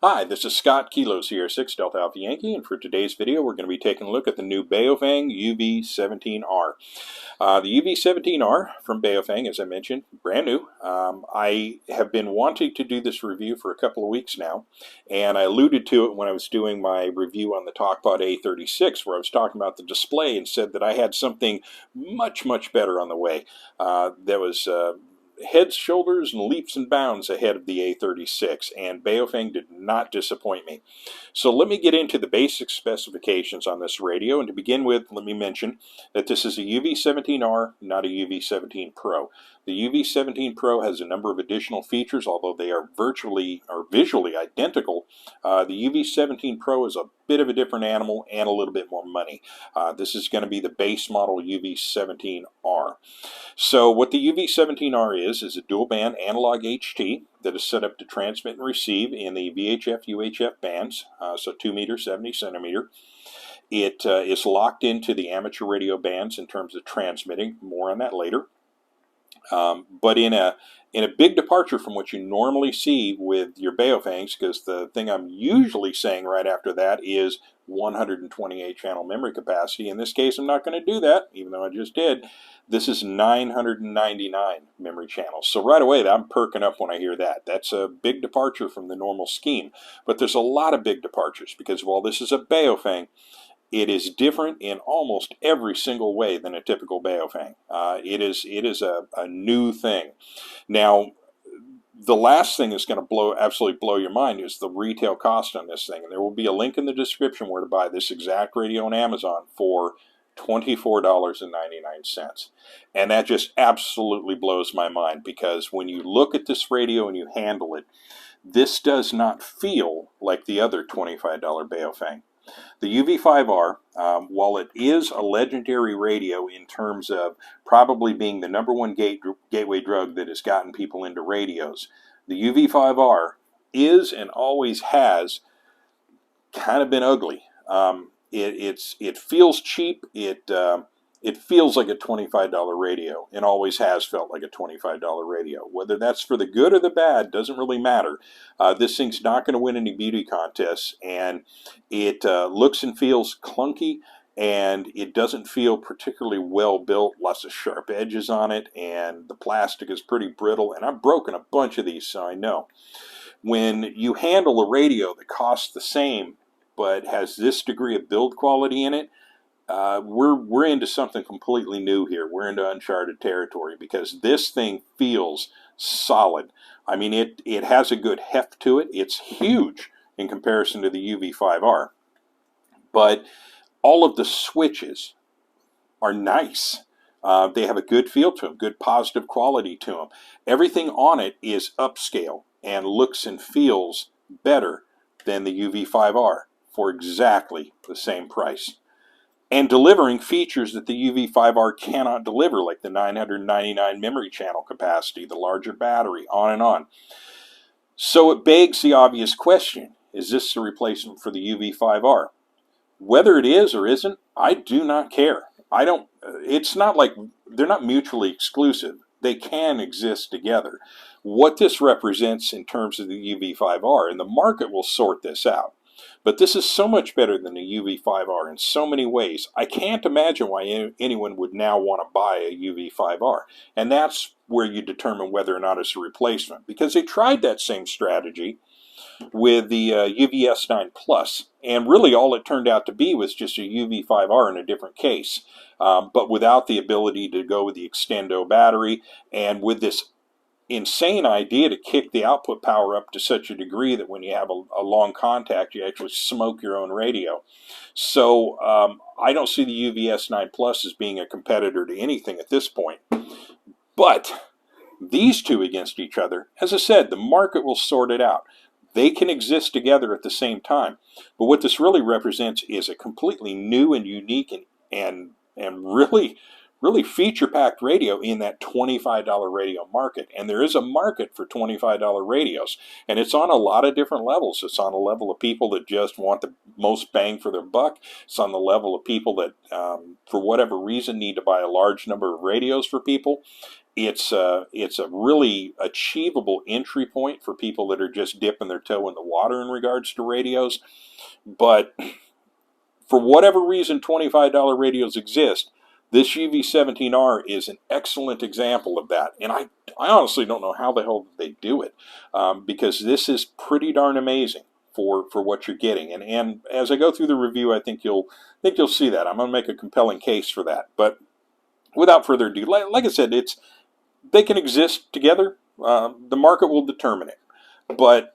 Hi, this is Scott Kilos here, 6 Delta Alpha Yankee, and for today's video we're going to be taking a look at the new Baofeng UV-17R. The UV-17R from Baofeng, as I mentioned, brand new. I have been wanting to do this review for a couple of weeks now, and I alluded to it when I was doing my review on the TalkBot A36, where I was talking about the display and said that I had something much better on the way. That was heads, shoulders, and leaps and bounds ahead of the A36, and Baofeng did not disappoint me. So let me get into the basic specifications on this radio, and to begin with, let me mention that this is a UV-17R, not a UV-17 Pro. The UV-17 Pro has a number of additional features, although they are virtually or visually identical. The UV-17 Pro is a bit of a different animal and a little bit more money. This is going to be the base model UV-17R. So what the UV-17R is a dual band analog HT that is set up to transmit and receive in the VHF UHF bands, so 2 meter, 70 centimeter. It is locked into the amateur radio bands in terms of transmitting. More on that later. But in a big departure from what you normally see with your Baofengs, because the thing I'm usually saying right after that is 128 channel memory capacity. In this case, I'm not going to do that, even though I just did. This is 999 memory channels. So right away, I'm perking up when I hear that. That's a big departure from the normal scheme. But there's a lot of big departures, because while this is a Baofeng, it is different in almost every single way than a typical Baofeng. It is a new thing. Now, the last thing that's going to absolutely blow your mind is the retail cost on this thing. And there will be a link in the description where to buy this exact radio on Amazon for $24.99. And that just absolutely blows my mind, because when you look at this radio and you handle it, this does not feel like the other $25 Baofeng. The UV-5R, while it is a legendary radio in terms of probably being the #1 gateway drug that has gotten people into radios, the UV-5R is and always has kind of been ugly. It feels cheap. It feels like a $25 radio, and always has felt like a $25 radio. Whether that's for the good or the bad doesn't really matter. This thing's not going to win any beauty contests, and it looks and feels clunky, and it doesn't feel particularly well built. Lots of sharp edges on it, and the plastic is pretty brittle, and I've broken a bunch of these, so I know. When you handle a radio that costs the same but has this degree of build quality in it, we're into something completely new here. We're into uncharted territory, because this thing feels solid. I mean, it has a good heft to it. It's huge in comparison to the UV-5R. But all of the switches are nice. They have a good feel to them, good positive quality to them. Everything on it is upscale and looks and feels better than the UV-5R for exactly the same price, and delivering features that the UV-5R cannot deliver, like the 999 memory channel capacity, the larger battery, on and on. So it begs the obvious question: is this a replacement for the UV-5R? Whether it is or isn't, I do not care. It's not like they're not mutually exclusive. They can exist together. What this represents in terms of the UV-5R, and the market will sort this out. But this is so much better than the UV-5R in so many ways. I can't imagine why anyone would now want to buy a UV-5R. And that's where you determine whether or not it's a replacement, because they tried that same strategy with the UV-S9 Plus, and really all it turned out to be was just a UV-5R in a different case, but without the ability to go with the extendo battery, and with this insane idea to kick the output power up to such a degree that when you have a long contact, you actually smoke your own radio. So I don't see the UV-S9 Plus as being a competitor to anything at this point. But these two against each other, as I said, the market will sort it out. They can exist together at the same time. But what this really represents is a completely new and unique and really feature-packed radio in that $25 radio market. And there is a market for $25 radios, and it's on a lot of different levels. It's on a level of people that just want the most bang for their buck. It's on the level of people that, for whatever reason, need to buy a large number of radios for people. it's a really achievable entry point for people that are just dipping their toe in the water in regards to radios. But for whatever reason, $25 radios exist. This UV-17R is an excellent example of that, and I honestly don't know how the hell they do it, because this is pretty darn amazing for what you're getting. And as I go through the review, I think you'll see that. I'm going to make a compelling case for that. But without further ado, like I said, they can exist together. The market will determine it, but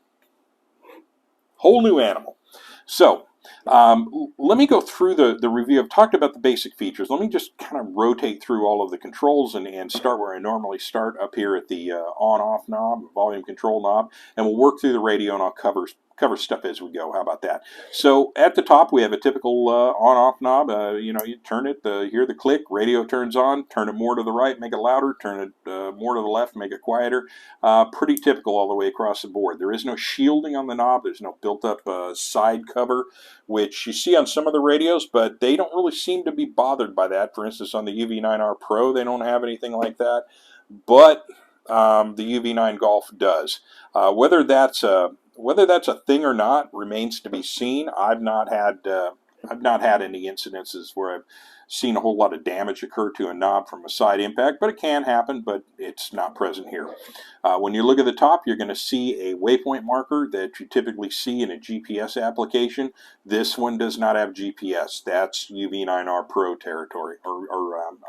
whole new animal. So let me go through the review. I've talked about the basic features. Let me just kind of rotate through all of the controls and start where I normally start, up here at the on-off knob, volume control knob, and we'll work through the radio, and I'll cover stuff as we go. How about that? So at the top, we have a typical on-off knob. You turn it, hear the click, radio turns on, turn it more to the right, make it louder, turn it more to the left, make it quieter. Pretty typical all the way across the board. There is no shielding on the knob. There's no built-up side cover, which you see on some of the radios, but they don't really seem to be bothered by that. For instance, on the UV-9R Pro, they don't have anything like that, but the UV-9 Golf does. Whether that's a thing or not remains to be seen. I've not had any incidences where I've seen a whole lot of damage occur to a knob from a side impact, but it can happen, but it's not present here. When you look at the top, you're going to see a waypoint marker that you typically see in a GPS application. This one does not have GPS. That's UV-9R Pro territory,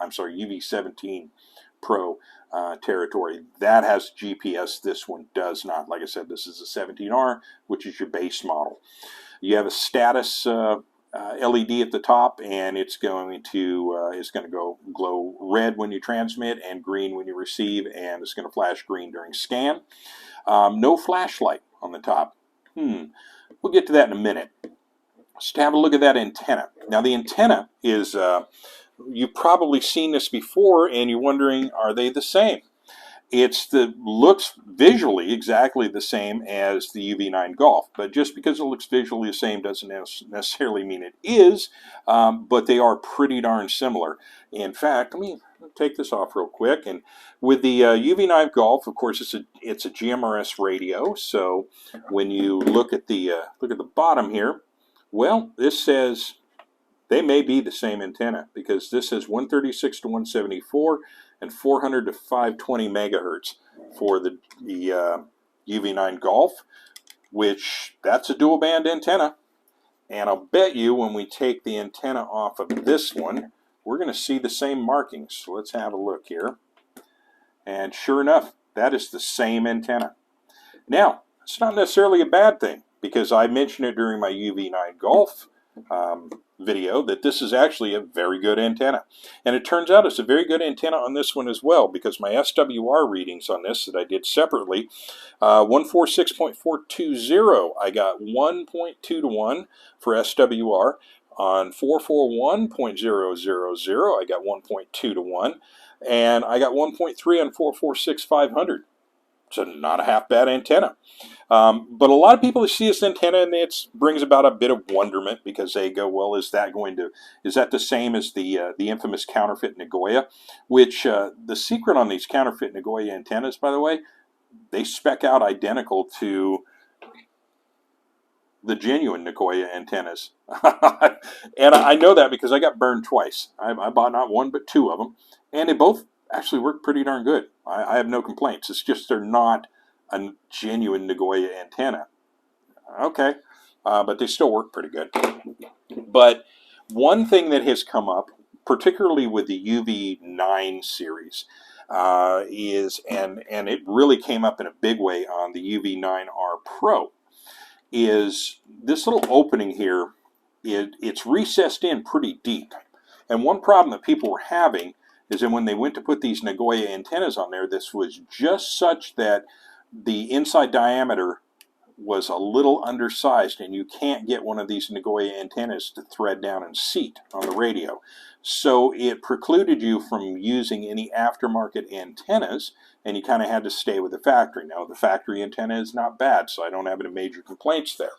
I'm sorry, UV-17 Pro territory. That has GPS. This one does not. Like I said, this is a 17R, which is your base model. You have a status LED at the top, and it's going to go glow red when you transmit and green when you receive, and it's going to flash green during scan. No flashlight on the top. We'll get to that in a minute. Let's have a look at that antenna. Now the antenna is you've probably seen this before, and you're wondering, are they the same? Looks visually exactly the same as the UV-9 Golf, but just because it looks visually the same doesn't necessarily mean it is, but they are pretty darn similar. In fact, let me take this off real quick. And with the UV-9 Golf, of course, it's a GMRS radio, so when you look at the bottom here, well, this says they may be the same antenna, because this says 136 to 174 and 400 to 520 megahertz for the UV-9 Golf, which that's a dual band antenna. And I'll bet you when we take the antenna off of this one, we're going to see the same markings. So let's have a look here. And sure enough, that is the same antenna. Now, it's not necessarily a bad thing, because I mentioned it during my UV-9 Golf video that this is actually a very good antenna. And it turns out it's a very good antenna on this one as well, because my SWR readings on this that I did separately, 146.420, I got 1.2 to 1 for SWR. On 441.000, I got 1.2 to 1. And I got 1.3 on 446.500. So not a half bad antenna. But a lot of people see this antenna, and it brings about a bit of wonderment, because they go, well, is that the same as the infamous counterfeit Nagoya? Which the secret on these counterfeit Nagoya antennas, by the way, they spec out identical to the genuine Nagoya antennas. And I know that because I got burned twice. I bought not one but two of them, and they both actually work pretty darn good. I have no complaints. It's just they're not a genuine Nagoya antenna. Okay, but they still work pretty good. But one thing that has come up, particularly with the UV-9 series, is, and it really came up in a big way on the UV-9R Pro, is this little opening here. It's recessed in pretty deep. And one problem that people were having is that when they went to put these Nagoya antennas on there, this was just such that the inside diameter was a little undersized, and you can't get one of these Nagoya antennas to thread down and seat on the radio. So it precluded you from using any aftermarket antennas, and you kind of had to stay with the factory. Now, the factory antenna is not bad, so I don't have any major complaints there.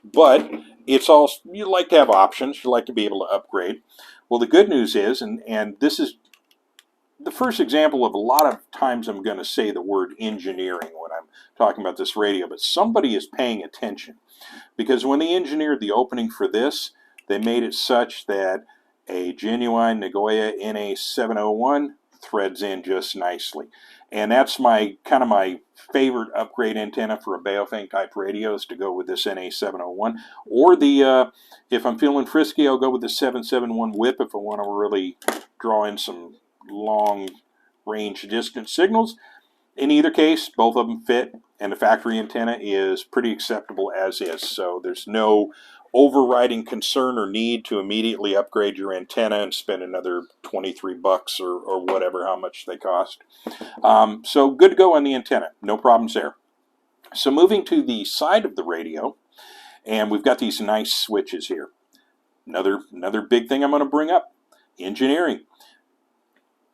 But it's all, you like to have options, you like to be able to upgrade. Well, the good news is, and this is the first example of a lot of times I'm going to say the word engineering when I'm talking about this radio, but somebody is paying attention. Because when they engineered the opening for this, they made it such that a genuine Nagoya NA701 threads in just nicely. And that's my kind of my favorite upgrade antenna for a Baofeng type radio, is to go with this NA701. Or the, if I'm feeling frisky, I'll go with the 771 whip if I want to really draw in some long range distance signals. In either case, both of them fit, and the factory antenna is pretty acceptable as is. So there's no overriding concern or need to immediately upgrade your antenna and spend another 23 bucks or whatever, how much they cost. So good to go on the antenna, no problems there. So moving to the side of the radio, and we've got these nice switches here. Another big thing I'm going to bring up, engineering.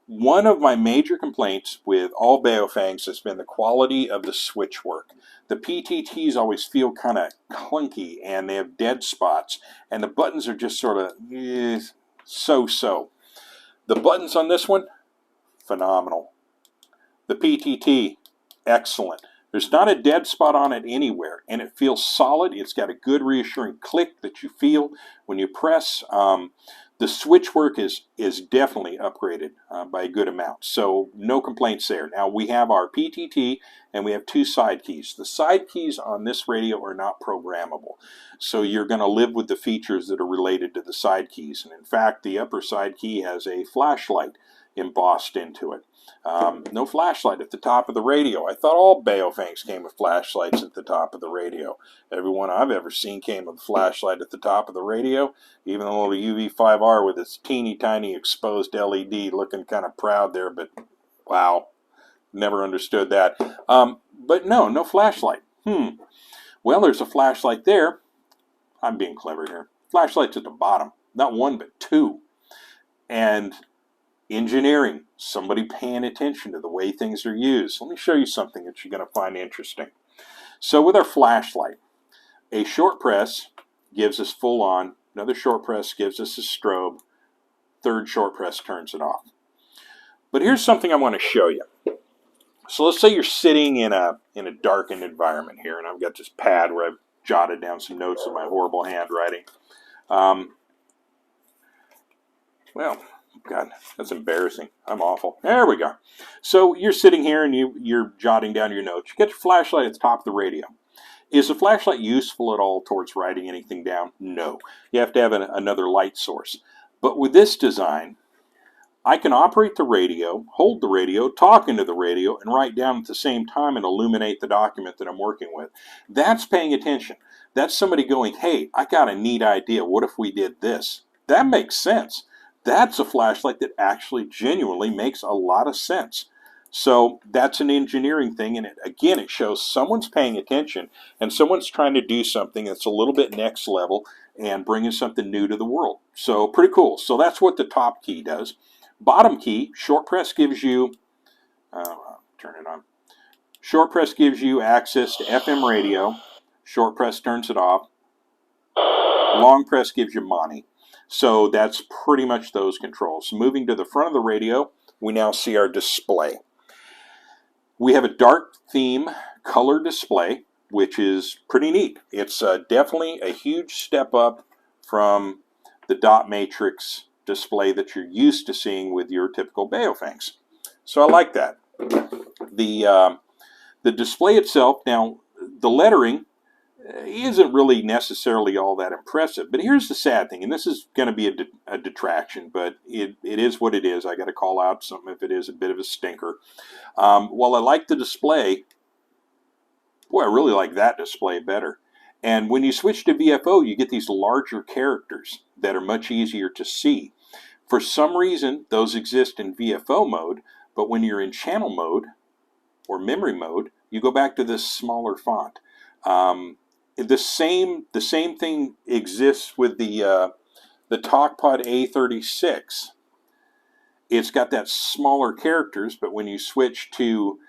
One of my major complaints with all Baofengs has been the quality of the switch work. The PTTs always feel kind of clunky, and they have dead spots, and the buttons are just sort of so-so. The buttons on this one, phenomenal. The PTT, excellent. There's not a dead spot on it anywhere, and it feels solid. It's got a good reassuring click that you feel when you press. The switch work is definitely upgraded by a good amount, so no complaints there. Now we have our PTT and we have two side keys. The side keys on this radio are not programmable, so you're going to live with the features that are related to the side keys. And in fact, the upper side key has a flashlight embossed into it. No flashlight at the top of the radio. I thought all Baofengs came with flashlights at the top of the radio. Every one I've ever seen came with a flashlight at the top of the radio. Even the little UV-5R with its teeny tiny exposed LED looking kind of proud there, but wow, never understood that. But no flashlight. Well, there's a flashlight there. I'm being clever here. Flashlight's at the bottom. Not one, but two. And engineering, somebody paying attention to the way things are used. Let me show you something that you're going to find interesting. So with our flashlight, a short press gives us full on, another short press gives us a strobe, third short press turns it off. But here's something I want to show you. So let's say you're sitting in a darkened environment here, and I've got this pad where I've jotted down some notes of my horrible handwriting. Well, God, that's embarrassing. I'm awful. There we go. So you're sitting here and you're jotting down your notes. You get your flashlight at the top of the radio. Is the flashlight useful at all towards writing anything down? No. You have to have another light source. But with this design, I can operate the radio, hold the radio, talk into the radio, and write down at the same time and illuminate the document that I'm working with. That's paying attention. That's somebody going, hey, I got a neat idea. What if we did this? That makes sense. That's a flashlight that actually genuinely makes a lot of sense. So that's an engineering thing, and it shows someone's paying attention and someone's trying to do something that's a little bit next level and bringing something new to the world. So pretty cool. So that's what the top key does. Bottom key, short press gives you, turn it on. Short press gives you access to FM radio. Short press turns it off. Long press gives you mono. So that's pretty much those controls. Moving to the front of the radio, we now see our display. We have a dark theme color display, which is pretty neat. It's definitely a huge step up from the dot matrix display that you're used to seeing with your typical Baofengs. So I like that. The display itself, now the lettering isn't really necessarily all that impressive, but here's the sad thing, and this is going to be a detraction, but it is what it is. I got to call out something if it is a bit of a stinker. While I like the display, boy, I really like that display better. And when you switch to VFO, you get these larger characters that are much easier to see. For some reason, those exist in VFO mode, but when you're in channel mode or memory mode, you go back to this smaller font. The same thing exists with the TalkPod A36. It's got that smaller characters, but when you switch to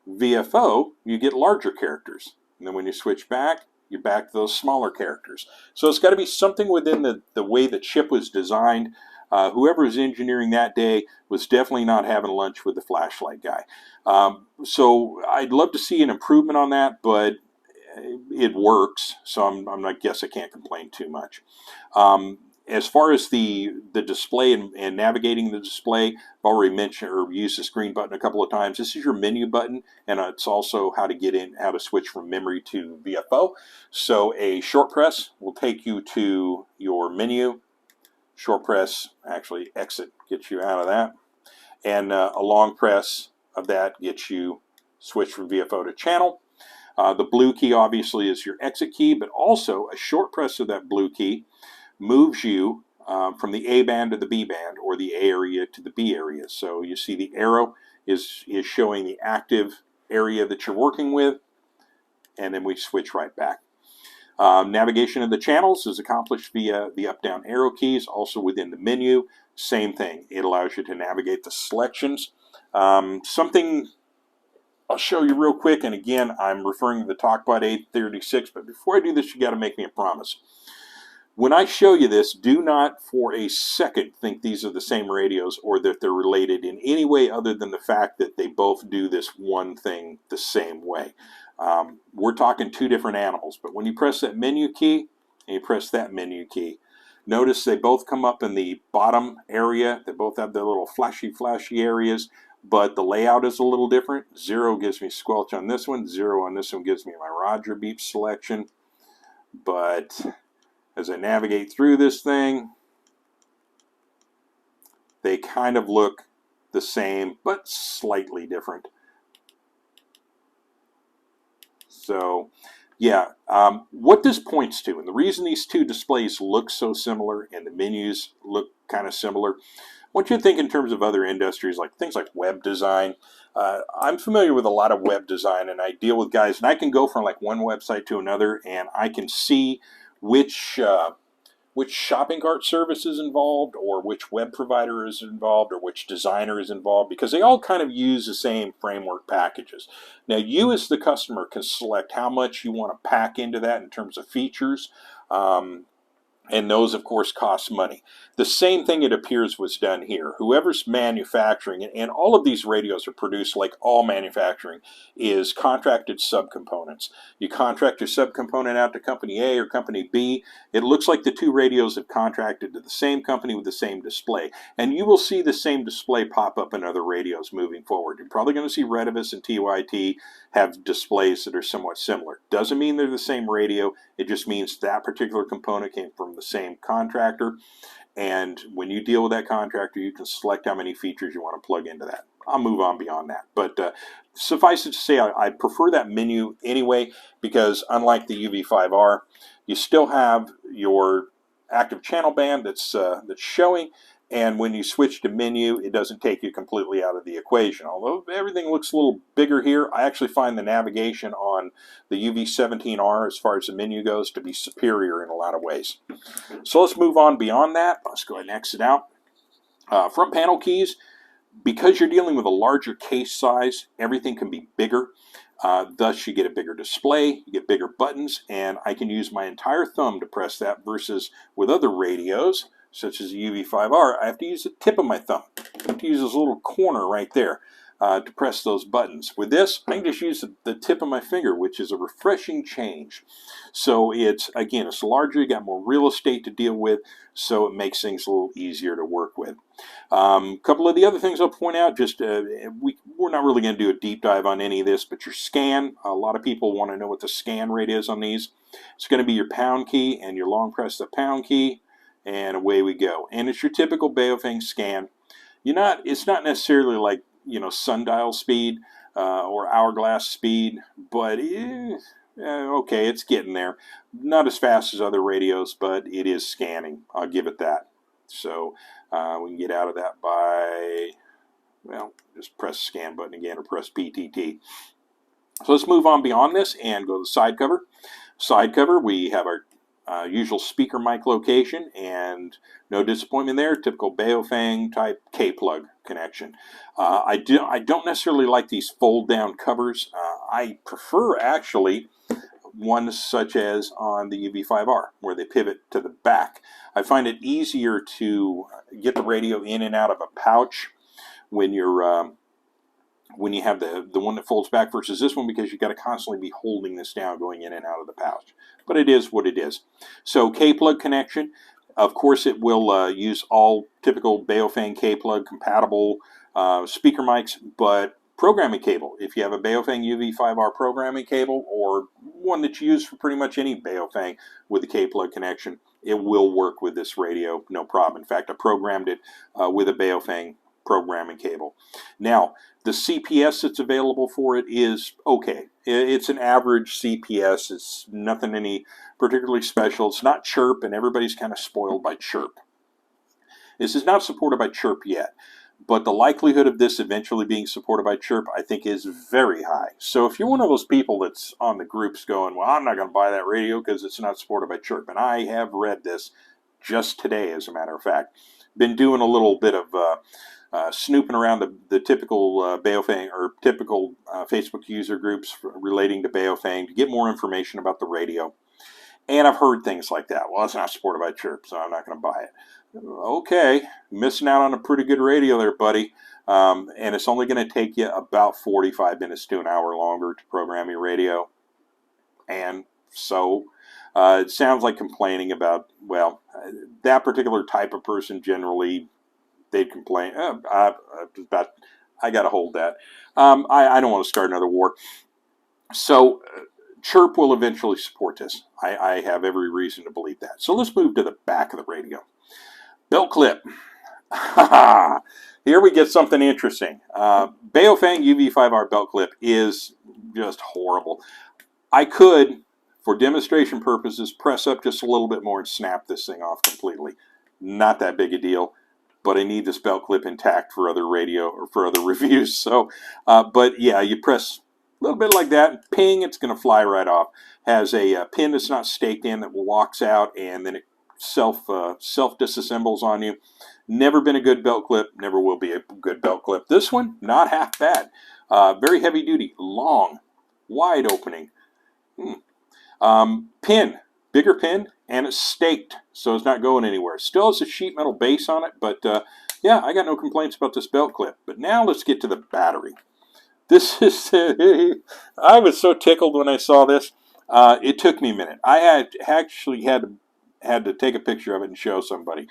VFO, you get larger characters. And then when you switch back, you're back to those smaller characters. So it's got to be something within the way the chip was designed. Whoever was engineering that day was definitely not having lunch with the flashlight guy. So I'd love to see an improvement on that, but it works, so I guess I can't complain too much. As far as the display and navigating the display, I've already mentioned or used this green button a couple of times. This is your menu button, and it's also how to switch from memory to VFO. So a short press will take you to your menu. Short press, actually exit, gets you out of that. And a long press of that gets you switch from VFO to channel. The blue key obviously is your exit key, but also a short press of that blue key moves you from the A band to the B band, or the A area to the B area. So you see the arrow is showing the active area that you're working with, and then we switch right back. Navigation of the channels is accomplished via the up-down arrow keys, also within the menu. Same thing, it allows you to navigate the selections. Something I'll show you real quick, and again, I'm referring to the TalkBot 836, but before I do this, you got to make me a promise. When I show you this, do not for a second think these are the same radios or that they're related in any way other than the fact that they both do this one thing the same way. We're talking two different animals, but when you press that menu key and you press that menu key, notice they both come up in the bottom area. They both have their little flashy areas, but the layout is a little different. 0 gives me squelch on this one. 0 on this one gives me my Roger beep selection. But as I navigate through this thing, they kind of look the same, but slightly different. So, yeah, what this points to, and the reason these two displays look so similar and the menus look kind of similar, I want you to think in terms of other industries, like things like web design. I'm familiar with a lot of web design, and I deal with guys, and I can go from like one website to another, and I can see which shopping cart service is involved, or which web provider is involved, or which designer is involved, because they all kind of use the same framework packages. Now, you as the customer can select how much you want to pack into that in terms of features. And those, of course, cost money. The same thing, it appears, was done here. Whoever's manufacturing, and all of these radios are produced, like all manufacturing, is contracted subcomponents. You contract your subcomponent out to company A or company B. It looks like the two radios have contracted to the same company with the same display. And you will see the same display pop up in other radios moving forward. You're probably going to see Retevis and TYT have displays that are somewhat similar. Doesn't mean they're the same radio. It just means that particular component came from the same contractor, and when you deal with that contractor, you can select how many features you want to plug into that. I'll move on beyond that, but suffice it to say, I prefer that menu anyway, because unlike the UV-5R, you still have your active channel band that's showing, and when you switch to menu, it doesn't take you completely out of the equation. Although everything looks a little bigger here, I actually find the navigation on the UV-17R, as far as the menu goes, to be superior in a lot of ways. So let's move on beyond that. Let's go ahead and exit out. Front panel keys, because you're dealing with a larger case size, everything can be bigger. Thus, you get a bigger display, you get bigger buttons, and I can use my entire thumb to press that, versus with other radios, such as the UV-5R, I have to use the tip of my thumb. I have to use this little corner right there to press those buttons. With this, I can just use the tip of my finger, which is a refreshing change. So it's larger, you got more real estate to deal with, so it makes things a little easier to work with. A couple of the other things I'll point out, just we're not really going to do a deep dive on any of this, but your scan, a lot of people want to know what the scan rate is on these. It's going to be your pound key, and your long press the pound key, and away we go. And it's your typical Baofeng scan. It's not necessarily like, sundial speed or hourglass speed, but okay, it's getting there. Not as fast as other radios, but it is scanning. I'll give it that. So we can get out of that by, just press the scan button again, or press PTT. So let's move on beyond this and go to the side cover. Side cover, we have our usual speaker mic location, and no disappointment there, typical Baofeng type K-plug connection. I don't necessarily like these fold down covers. I prefer, actually, ones such as on the UV-5R, where they pivot to the back. I find it easier to get the radio in and out of a pouch when you're when you have the one that folds back versus this one, because you've got to constantly be holding this down going in and out of the pouch. But it is what it is. So K-plug connection, of course it will use all typical Baofeng K-plug compatible speaker mics, but programming cable, if you have a Baofeng UV-5R programming cable, or one that you use for pretty much any Baofeng with a K-plug connection, it will work with this radio, no problem. In fact, I programmed it with a Baofeng programming cable. Now, the CPS that's available for it is okay. It's an average CPS. It's nothing any particularly special. It's not chirp, and everybody's kind of spoiled by chirp. This is not supported by chirp yet, but the likelihood of this eventually being supported by chirp, I think, is very high. So if you're one of those people that's on the groups going, well, I'm not going to buy that radio because it's not supported by chirp, and I have read this just today, as a matter of fact. Been doing a little bit of snooping around the typical Baofeng or typical Facebook user groups relating to Baofeng to get more information about the radio. And I've heard things like that. Well, it's not supported by chirp, so I'm not going to buy it. Okay, missing out on a pretty good radio there, buddy. And it's only going to take you about 45 minutes to an hour longer to program your radio. And so it sounds like complaining about, well, that particular type of person generally, they'd complain, I got to hold that. I don't want to start another war. So chirp will eventually support this. I have every reason to believe that. So let's move to the back of the radio. Belt clip. Here we get something interesting. Baofeng UV-5R belt clip is just horrible. I could, for demonstration purposes, press up just a little bit more and snap this thing off completely. Not that big a deal, but I need this belt clip intact for other radio or for other reviews. So, but yeah, you press a little bit like that, ping, it's going to fly right off. Has a pin that's not staked in that walks out, and then it self disassembles on you. Never been a good belt clip, never will be a good belt clip. This one, not half bad. Very heavy duty, long, wide opening. Pin, bigger pin, and it's staked, so it's not going anywhere. Still has a sheet metal base on it, but yeah, I got no complaints about this belt clip. But now let's get to the battery. This is, I was so tickled when I saw this. It took me a minute. I actually had to take a picture of it and show somebody.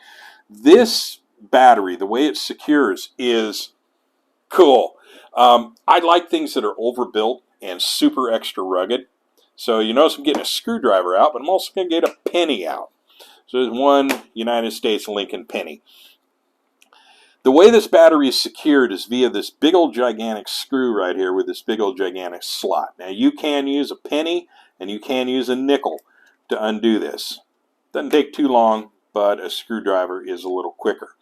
This battery, the way it secures, is cool. I like things that are overbuilt and super extra rugged. So you notice I'm getting a screwdriver out, but I'm also going to get a penny out. So there's one United States Lincoln penny. The way this battery is secured is via this big old gigantic screw right here with this big old gigantic slot. Now you can use a penny and you can use a nickel to undo this. Doesn't take too long, but a screwdriver is a little quicker.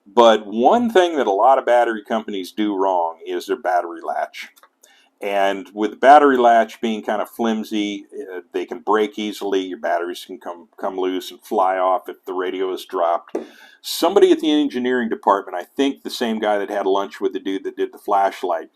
But one thing that a lot of battery companies do wrong is their battery latch. And with the battery latch being kind of flimsy, they can break easily. Your batteries can come loose and fly off if the radio is dropped. Somebody at the engineering department, I think the same guy that had lunch with the dude that did the flashlight,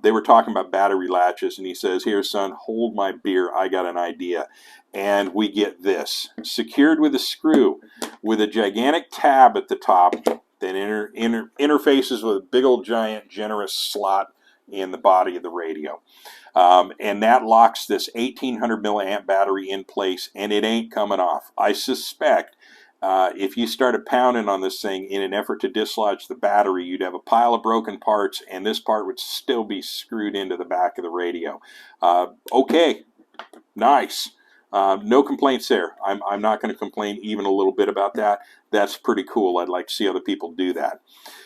they were talking about battery latches, and he says, "Here, son, hold my beer. I got an idea." And we get this, secured with a screw, with a gigantic tab at the top that interfaces with a big old giant generous slot in the body of the radio. And that locks this 1800 milliamp battery in place, and it ain't coming off. I suspect if you started pounding on this thing in an effort to dislodge the battery, you'd have a pile of broken parts, and this part would still be screwed into the back of the radio. Okay, nice. No complaints there. I'm not going to complain even a little bit about that. That's pretty cool. I'd like to see other people do that.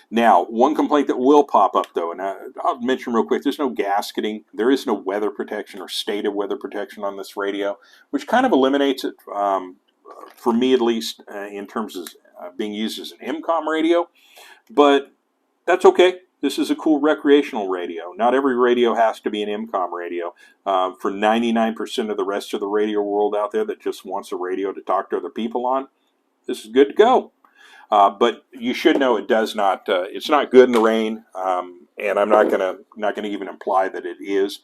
Now, one complaint that will pop up, though, and I'll mention real quick, there's no gasketing. There is no weather protection or stated weather protection on this radio, which kind of eliminates it, for me at least, in terms of being used as an MCOM radio. But that's okay. This is a cool recreational radio. Not every radio has to be an MCOM radio. For 99% of the rest of the radio world out there that just wants a radio to talk to other people on, this is good to go. But you should know it does not. It's not good in the rain, and I'm not gonna even imply that it is.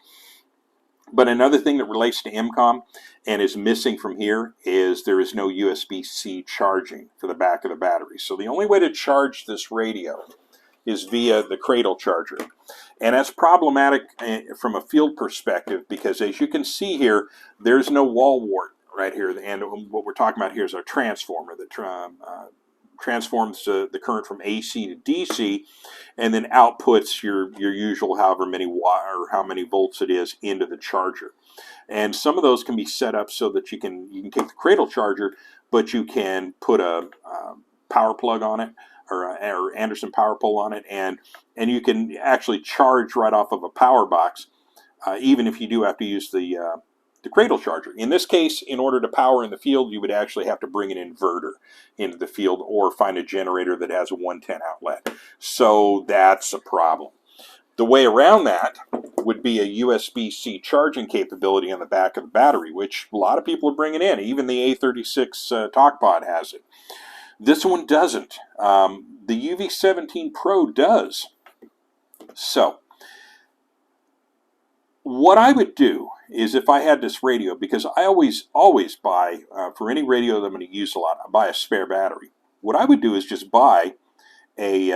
But another thing that relates to MCOM and is missing from here is there is no USB-C charging for the back of the battery. So the only way to charge this radio is via the cradle charger. And that's problematic from a field perspective because, as you can see here, there's no wall wart right here. And what we're talking about here is our transformer that transforms the current from AC to DC and then outputs your usual however many watt or how many volts it is into the charger. And some of those can be set up so that you can take the cradle charger, but you can put a power plug on it or Anderson power pole on it, and you can actually charge right off of a power box, even if you do have to use the cradle charger. In this case, in order to power in the field, you would actually have to bring an inverter into the field or find a generator that has a 110 outlet. So that's a problem. The way around that would be a USB-C charging capability on the back of the battery, which a lot of people are bringing in. Even the A36 TalkPod has it. This one doesn't. The UV-17 Pro does. So what I would do is, if I had this radio, because I always buy, for any radio that I'm going to use a lot, I buy a spare battery. What I would do is just buy a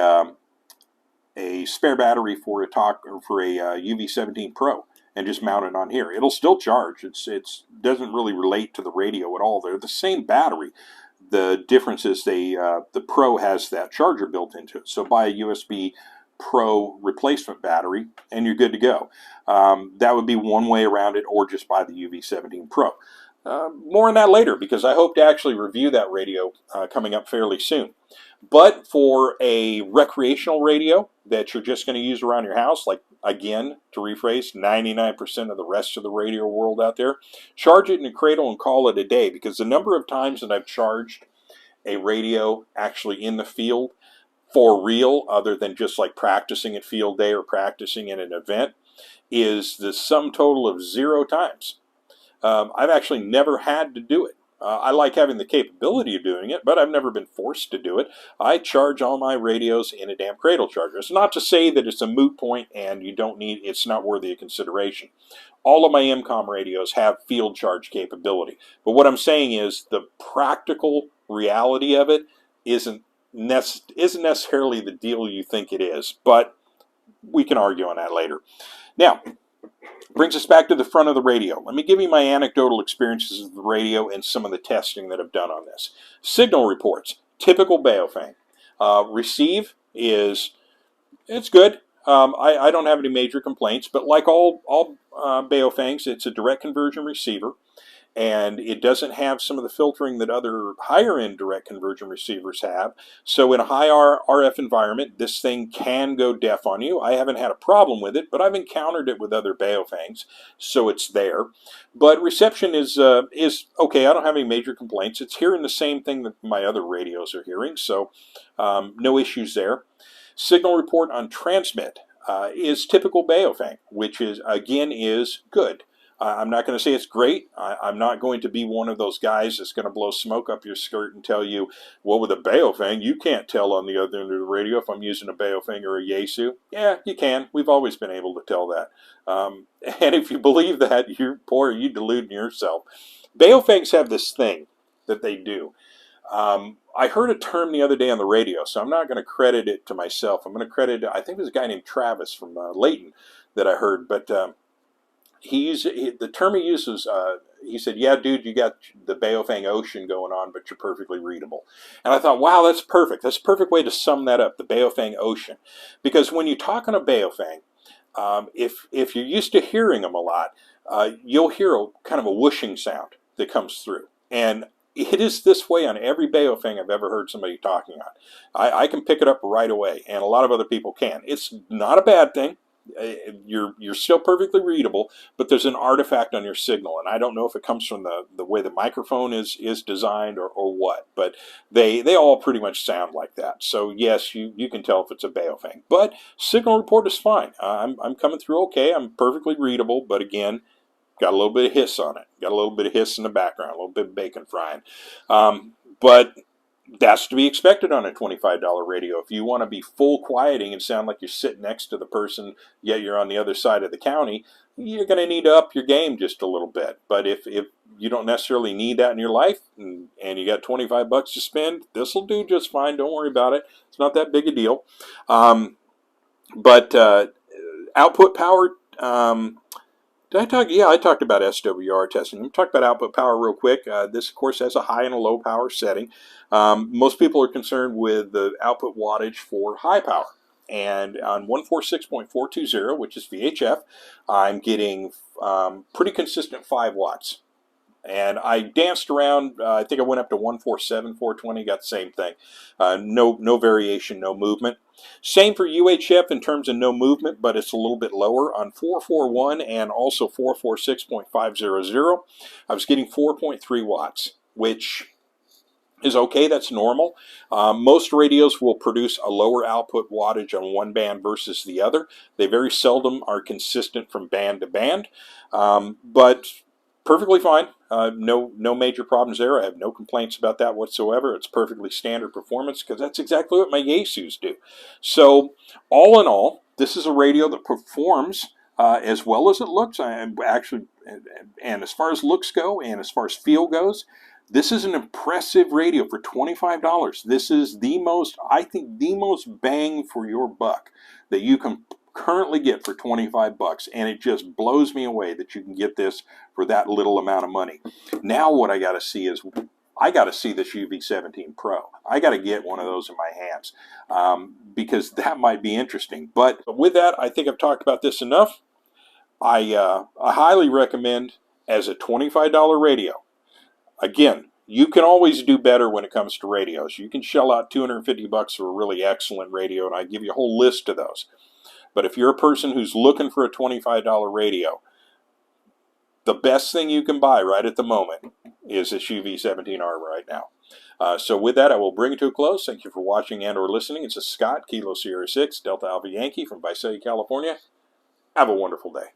spare battery for a UV-17 Pro and just mount it on here. It'll still charge. It doesn't really relate to the radio at all. They're the same battery. The difference is the Pro has that charger built into it. So buy a USB Pro replacement battery and you're good to go. That would be one way around it, or just buy the UV-17 Pro. More on that later, because I hope to actually review that radio coming up fairly soon. But for a recreational radio that you're just going to use around your house, like, again, to rephrase, 99% of the rest of the radio world out there, charge it in a cradle and call it a day. Because the number of times that I've charged a radio actually in the field for real, other than just like practicing at field day or practicing in an event, is the sum total of 0 times. I've actually never had to do it. I like having the capability of doing it, but I've never been forced to do it. I charge all my radios in a damn cradle charger. It's not to say that it's a moot point and it's not worthy of consideration. All of my MCOM radios have field charge capability. But what I'm saying is the practical reality of it isn't necessarily the deal you think it is. But we can argue on that later. Now, brings us back to the front of the radio. Let me give you my anecdotal experiences of the radio and some of the testing that I've done on this. Signal reports, typical Baofeng. Receive it's good. I don't have any major complaints, but like all Baofengs, it's a direct conversion receiver, and it doesn't have some of the filtering that other higher-end direct conversion receivers have. So in a high RF environment, this thing can go deaf on you. I haven't had a problem with it, but I've encountered it with other Baofengs, so it's there. But reception is okay. I don't have any major complaints. It's hearing the same thing that my other radios are hearing, so no issues there. Signal report on transmit is typical Baofeng, which is good. I'm not going to say it's great. I'm not going to be one of those guys that's going to blow smoke up your skirt and tell you, well, with a Baofeng, you can't tell on the other end of the radio if I'm using a Baofeng or a Yaesu. Yeah, you can. We've always been able to tell that. And if you believe that, you're deluding yourself. Baofengs have this thing that they do. I heard a term the other day on the radio, so I'm not going to credit it to myself. I'm going to credit it, I think it was a guy named Travis from Layton that I heard, but the term he uses, he said, yeah, dude, you got the Baofeng Ocean going on, but you're perfectly readable. And I thought, wow, that's perfect. That's a perfect way to sum that up, the Baofeng Ocean. Because when you talk on a Baofeng, if you're used to hearing them a lot, you'll hear kind of a whooshing sound that comes through. And it is this way on every Baofeng I've ever heard somebody talking on. I can pick it up right away, and a lot of other people can. It's not a bad thing. You're still perfectly readable, but there's an artifact on your signal, and I don't know if it comes from the way the microphone is designed or what, but they all pretty much sound like that. So yes, you can tell if it's a Baofeng, but signal report is fine. I'm coming through okay. I'm perfectly readable, but again, got a little bit of hiss on it. Got a little bit of hiss in the background, a little bit of bacon frying. But That's to be expected on a $25 radio. If you want to be full quieting and sound like you're sitting next to the person, yet you're on the other side of the county, you're going to need to up your game just a little bit. But if you don't necessarily need that in your life, and you got 25 bucks to spend, this will do just fine. Don't worry about it. It's not that big a deal. But output power, did I talk? Yeah, I talked about SWR testing. Let me talk about output power real quick. This, of course, has a high and a low power setting. Most people are concerned with the output wattage for high power. And on 146.420, which is VHF, I'm getting pretty consistent 5 watts. And I danced around. I think I went up to 147, 420, got the same thing. No variation, no movement. Same for UHF in terms of no movement, but it's a little bit lower. On 441 and also 446.500, I was getting 4.3 watts, which is okay. That's normal. Most radios will produce a lower output wattage on one band versus the other. They very seldom are consistent from band to band, but perfectly fine. No major problems there. I have no complaints about that whatsoever. It's perfectly standard performance because that's exactly what my Yaesus do. So all in all, this is a radio that performs as well as it looks. And as far as looks go and as far as feel goes, this is an impressive radio for $25. This is the most, I think, the most bang for your buck that you can currently get for 25 bucks, and it just blows me away that you can get this for that little amount of money. Now what I got to see is, I got to see this UV-17 Pro. I got to get one of those in my hands because that might be interesting. But with that, I think I've talked about this enough. I highly recommend as a $25 radio. Again, you can always do better when it comes to radios. You can shell out 250 bucks for a really excellent radio, and I give you a whole list of those. But if you're a person who's looking for a $25 radio, the best thing you can buy right at the moment is this UV-17R right now. So with that, I will bring it to a close. Thank you for watching and or listening. It's Scott, Kilo Sierra 6, Delta Alpha Yankee from Visalia, California. Have a wonderful day.